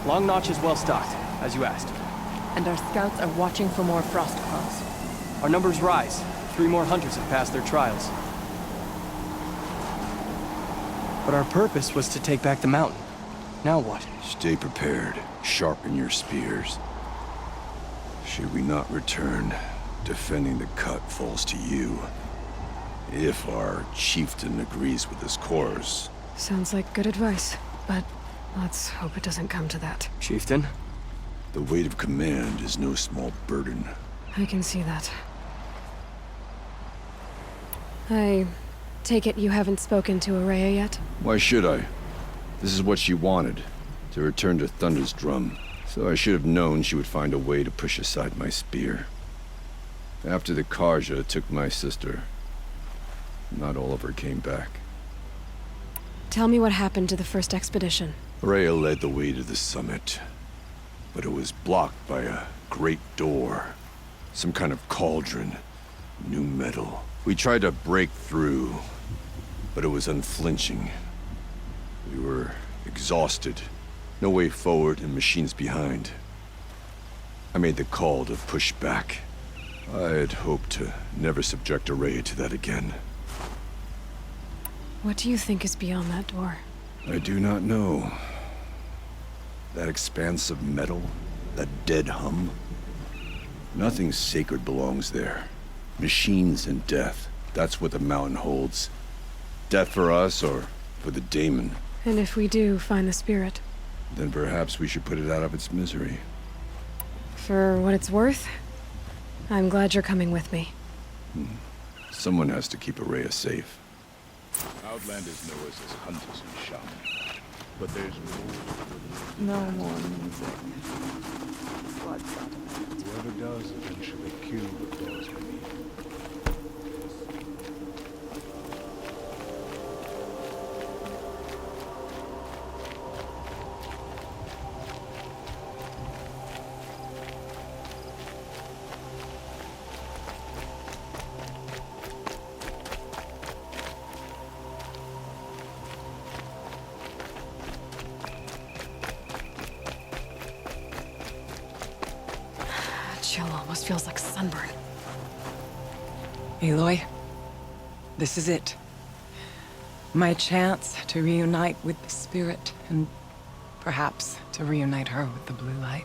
Long Notch is well stocked, as you asked. And our scouts are watching for more frost crows. Our numbers rise. 3 more hunters have passed their trials. But our purpose was to take back the mountain. Now what? Stay prepared. Sharpen your spears. Should we not return, defending the cut falls to you. If our chieftain agrees with this course. Sounds like good advice, but let's hope it doesn't come to that. Chieftain? The weight of command is no small burden. I can see that. I take it you haven't spoken to Ourea yet? Why should I? This is what she wanted, to return to Thunder's drum. So I should have known she would find a way to push aside my spear. After the Carja took my sister, not all of her came back. Tell me what happened to the first expedition. Rhea led the way to the summit, but it was blocked by a great door. Some kind of cauldron, new metal. We tried to break through, but it was unflinching. We were exhausted. No way forward and machines behind. I made the call to push back. I had hoped to never subject Ourea to that again. What do you think is beyond that door? I do not know. That expanse of metal, that dead hum. Nothing sacred belongs there. Machines and death, that's what the mountain holds. Death for us or for the daemon. And if we do find the spirit? Then perhaps we should put it out of its misery. For what it's worth, I'm glad you're coming with me. Someone has to keep Ourea safe. Outlanders know us as hunters and shamans, but there's No more music. Blood sentiment. whoever does eventually kill the those beneath. Chill almost feels like sunburn. Aloy, this is it. My chance to reunite with the spirit, and perhaps to reunite her with the blue light.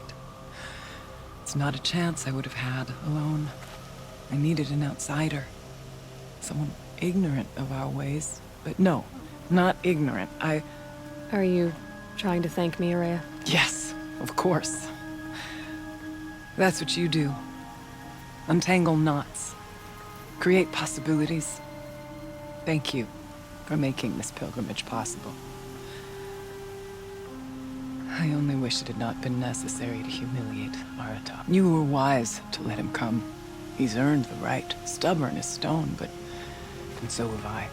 It's not a chance I would have had alone. I needed an outsider. Someone ignorant of our ways. But no, not ignorant. Are you trying to thank me, Ourea? Yes, of course. That's what you do. Untangle knots. Create possibilities. Thank you for making this pilgrimage possible. I only wish it had not been necessary to humiliate Aratak. You were wise to let him come. He's earned the right. Stubborn as stone, and so have I.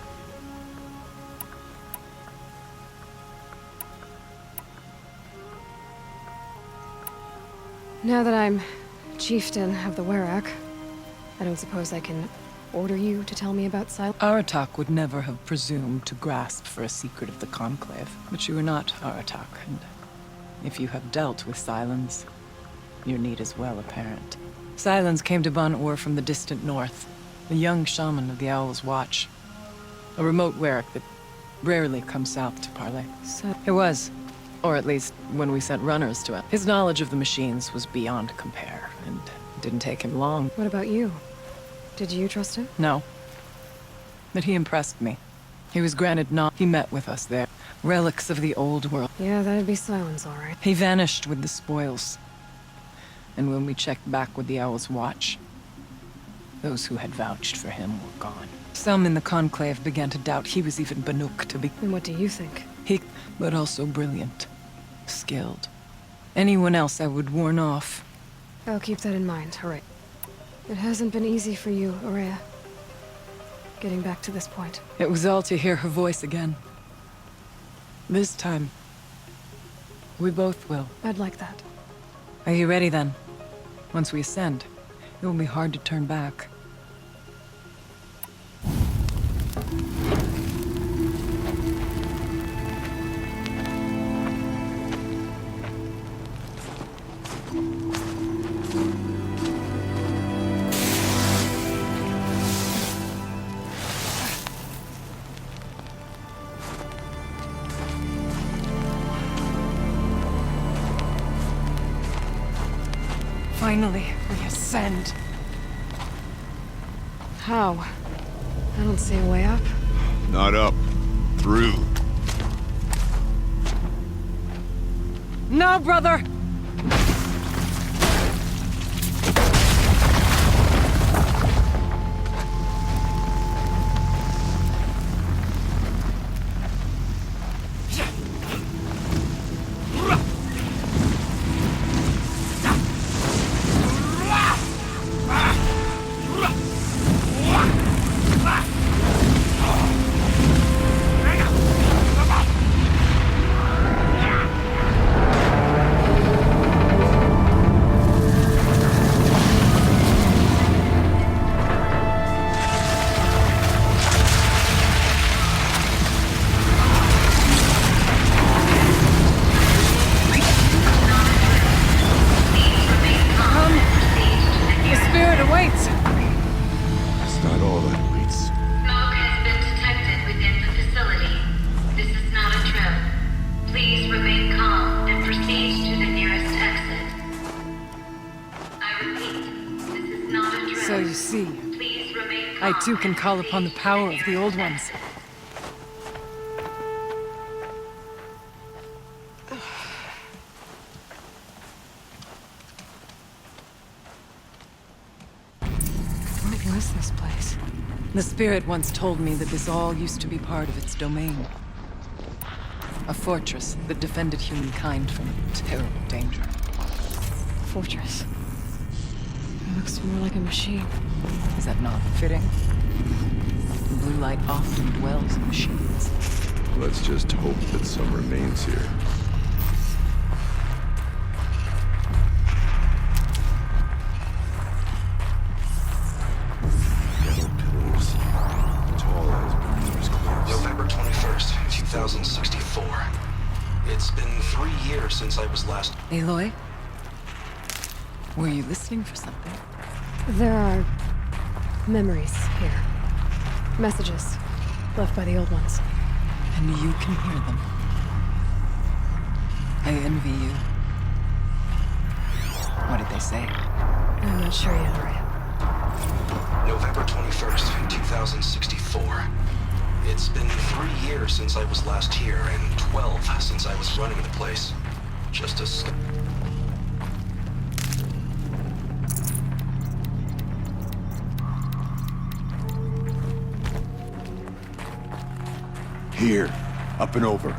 Now that I'm chieftain of the Werak, I don't suppose I can order you to tell me about Silence? Aratak would never have presumed to grasp for a secret of the Conclave. But you are not Aratak, and if you have dealt with Silence, your need is well apparent. Silence came to Ban-Ur from the distant north, a young shaman of the Owl's Watch. A remote Werak that rarely comes south to parley. So, It was. Or at least, when we sent runners to him. His knowledge of the machines was beyond compare, and it didn't take him long. what about you? Did you trust him? No. But he impressed me. He was granted not. He met with us there. Relics of the old world. Yeah, that'd be Silence, all right. He vanished with the spoils. And when we checked back with the Owl's Watch, those who had vouched for him were gone. Some in the Conclave began to doubt he was even Banuk to be. And what do you think? But also brilliant. Skilled. Anyone else I would warn off. I'll keep that in mind, all right. It hasn't been easy for you, Ourea. Getting back to this point. It was all to hear her voice again. This time, we both will. I'd like that. Are you ready then? Once we ascend, it will be hard to turn back. Finally, we ascend. How? I don't see a way up. Not up. Through. No, brother! So you see, I too can call upon the power of the Old Ones. What was this place? The Spirit once told me that this all used to be part of its domain. A fortress that defended humankind from terrible danger. Fortress. It looks more like a machine. Is that not fitting? The blue light often dwells in machines. Let's just hope that some remains here. Metal pillars, tall as Bermuda's cliffs. November 21st, 2064. It's been 3 years since I was last... Aloy? Were you listening for something? There are memories here. Messages left by the Old Ones. And you can hear them. I envy you. What did they say? I'm not sure yet, Rhea. November 21st, 2064. It's been 3 years since I was last here, and 12 since I was running the place. Just a... Here, up and over.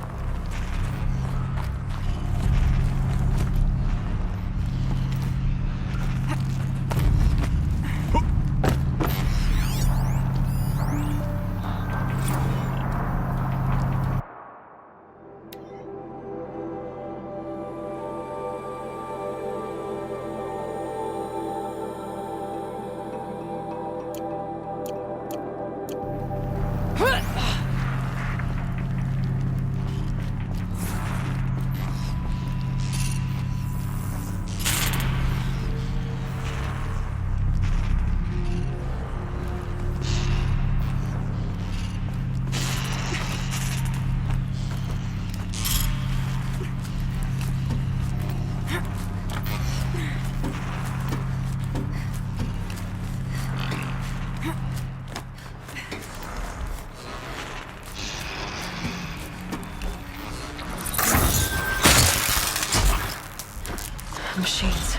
Machines.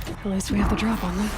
At least we have the drop on them.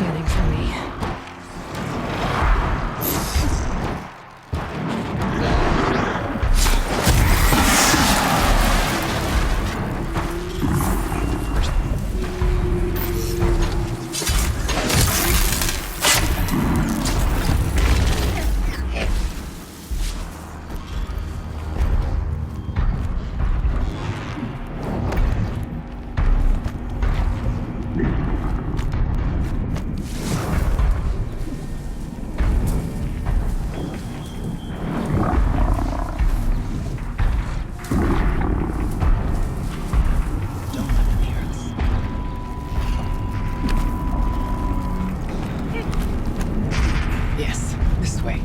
beginning for me. Yes, this way.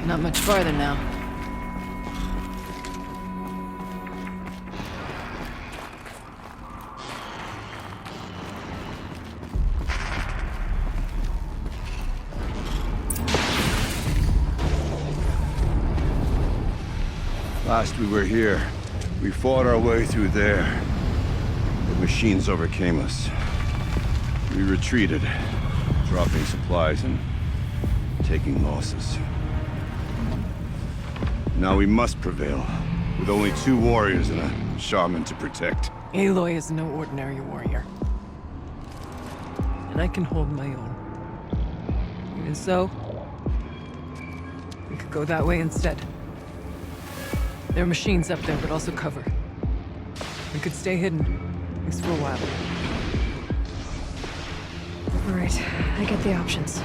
Not much farther now. Last we were here, we fought our way through there. The machines overcame us. We retreated, dropping supplies and taking losses. Now we must prevail, with only 2 warriors and a shaman to protect. Aloy is no ordinary warrior. And I can hold my own. Even so, we could go that way instead. There are machines up there, but also cover. We could stay hidden, at least for a while. All right, I get the options.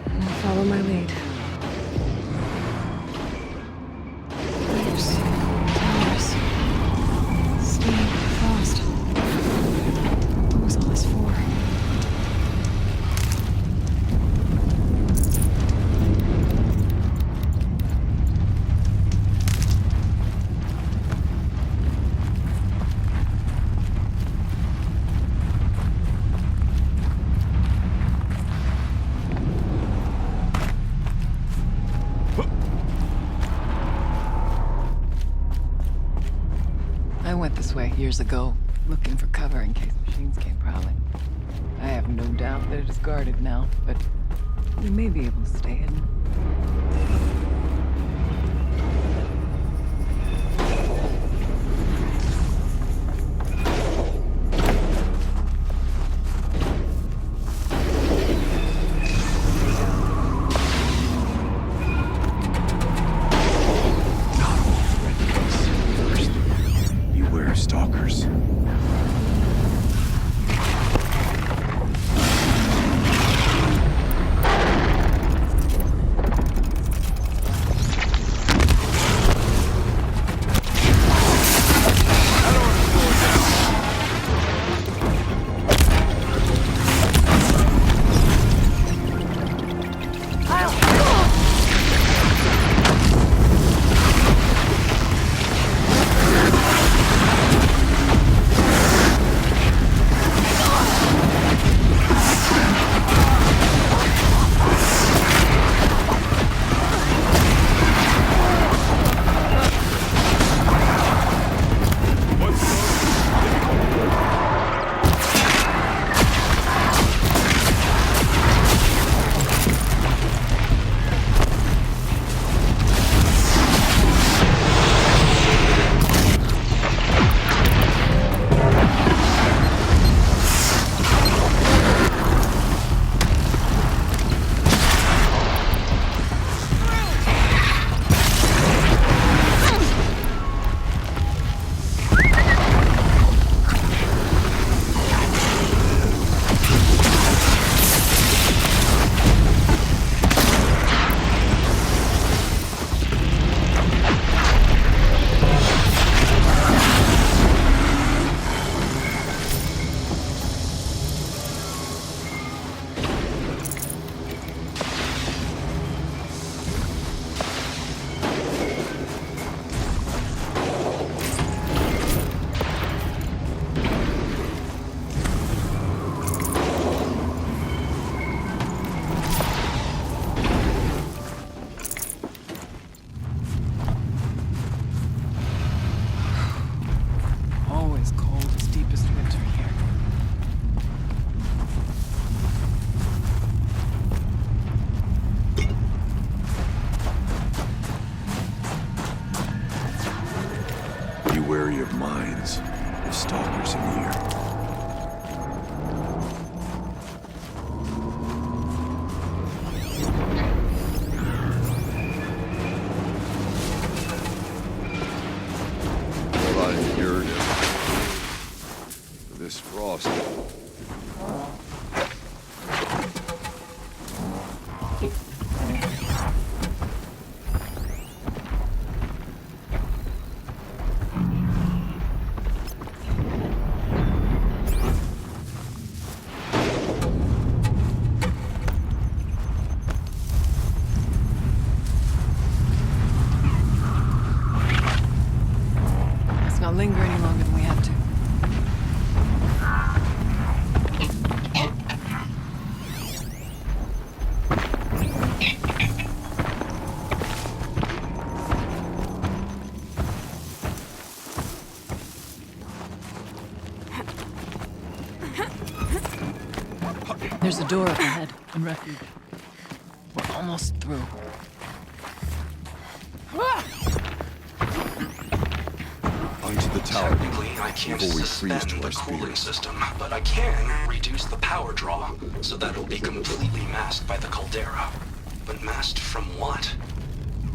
I'll follow my lead. Waves, towers, steam, frost. What was all this for? I went this way years ago, looking for cover in case machines came prowling. I have no doubt that it is guarded now, but we may be able to stay hidden. Beware stalkers. minds of stalkers in here. Well, I endured it. This frost. Let's not linger any longer than we have to. There's a door up ahead in refuge. We're almost through. Onto the tower Technically, I can't before we freeze suspend to the our cooling spears. system, but I can reduce the power draw so that it'll be completely masked by the caldera. But masked from what?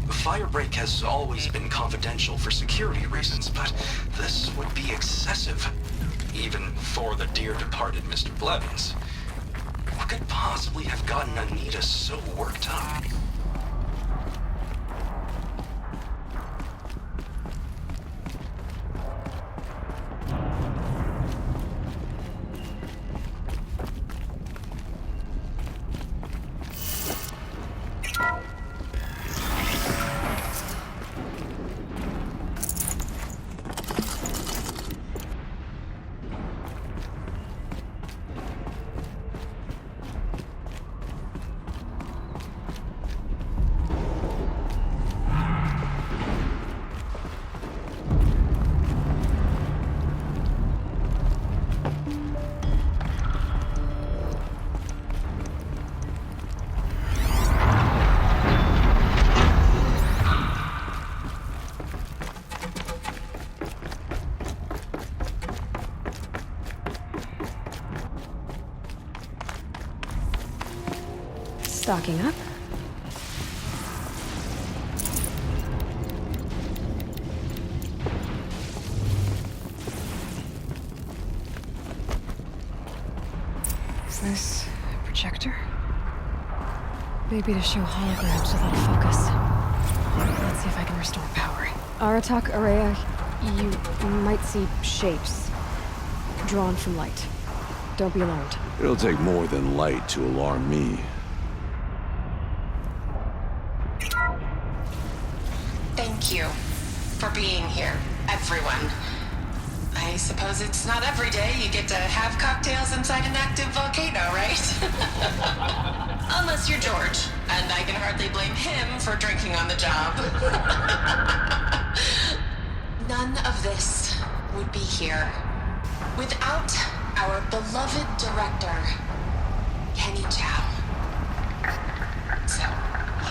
The firebreak has always been confidential for security reasons, but this would be excessive. Even for the dear departed Mr. Blevins. What could possibly have gotten Anita so worked up? Stocking up. Is this a projector? Maybe to show holograms without a focus. Let's see if I can restore power. Aratak, Araya, you might see shapes drawn from light. Don't be alarmed. It'll take more than light to alarm me. Thank you for being here, everyone. I suppose it's not every day you get to have cocktails inside an active volcano, right? Unless you're George, and I can hardly blame him for drinking on the job. None of this would be here without our beloved director, Kenny Chow. So,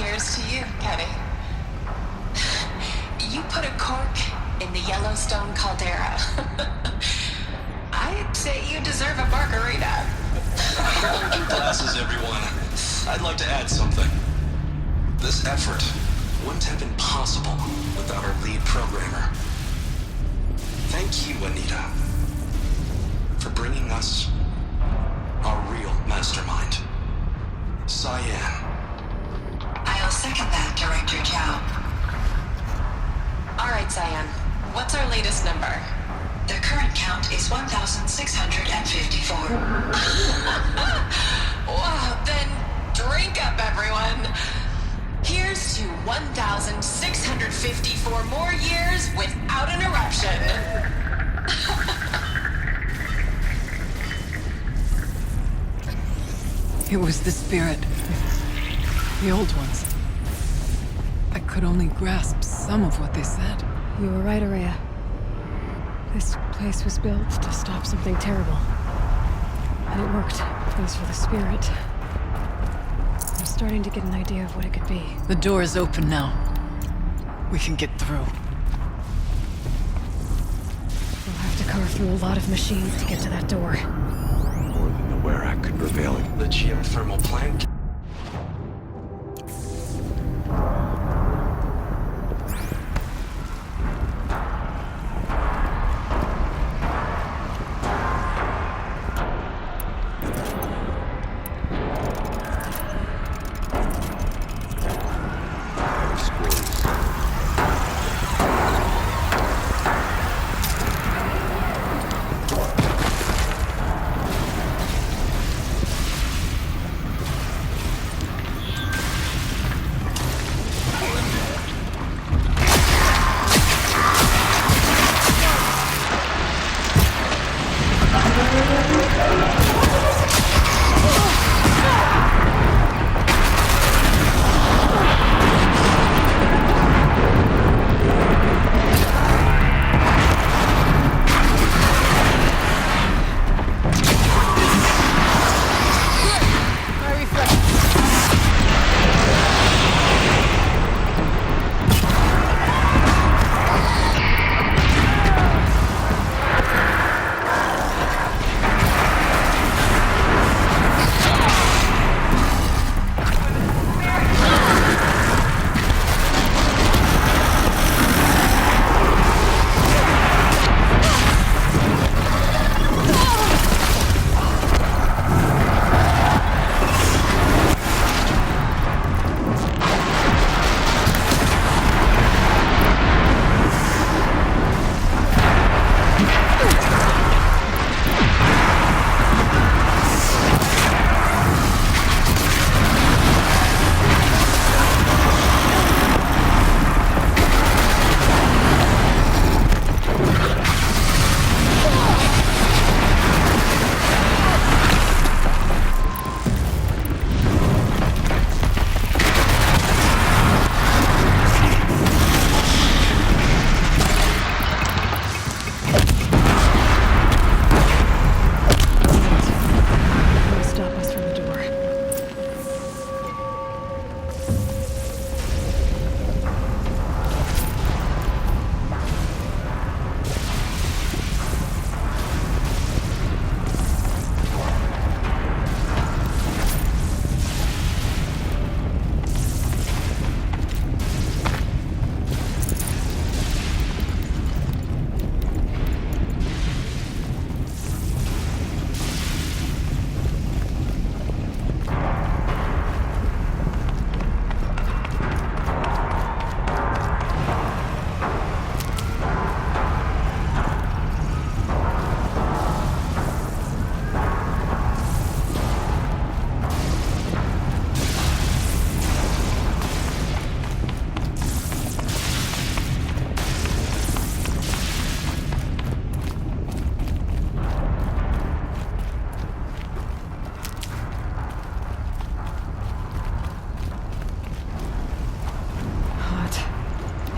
here's to you, Kenny. You put a cork in the Yellowstone caldera. I'd say you deserve a margarita. Hold your glasses, everyone. I'd like to add something. This effort wouldn't have been possible without our lead programmer. Thank you, Anita, for bringing us our real mastermind, Cyan. I'll second that, Director Chow. All right, Cyan. What's our latest number? The current count is 1,654. Wow, then drink up, everyone. Here's to 1,654 more years without an eruption. It was the spirit. The old ones. I could only grasp some of what they said. You were right, Araya. This place was built to stop something terrible. And it worked, thanks for the spirit. I'm starting to get an idea of what it could be. The door is open now. We can get through. power through a lot of machines to get to that door. More than the Werak could prevail against. The geothermal plant.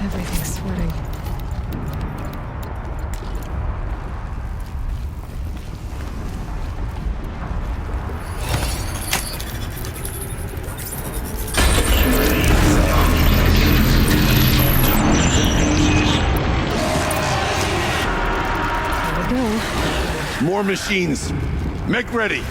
Everything's sweating. There we go. More machines. Make ready.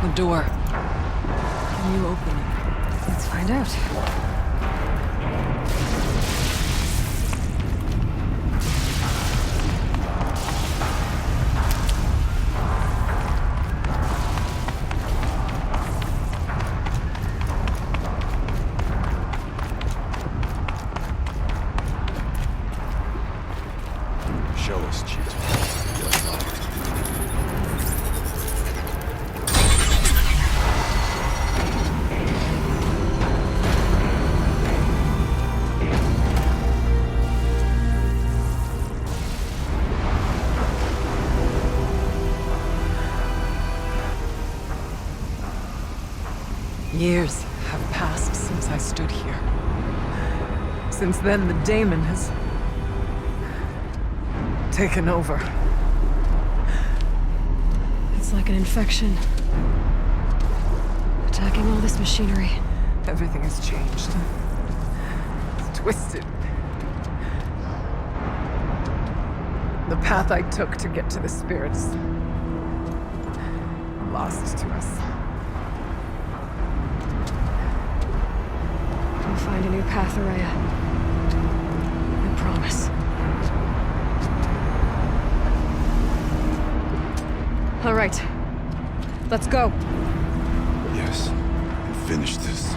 The door. Can you open it? Let's find out. Show us, Cheetah. Years have passed since I stood here. Since then, the daemon has taken over. It's like an infection. Attacking all this machinery. Everything has changed. It's twisted. The path I took to get to the spirits, lost to us. We'll find a new path, Araya. I promise. All right. Let's go. Yes, and finish this.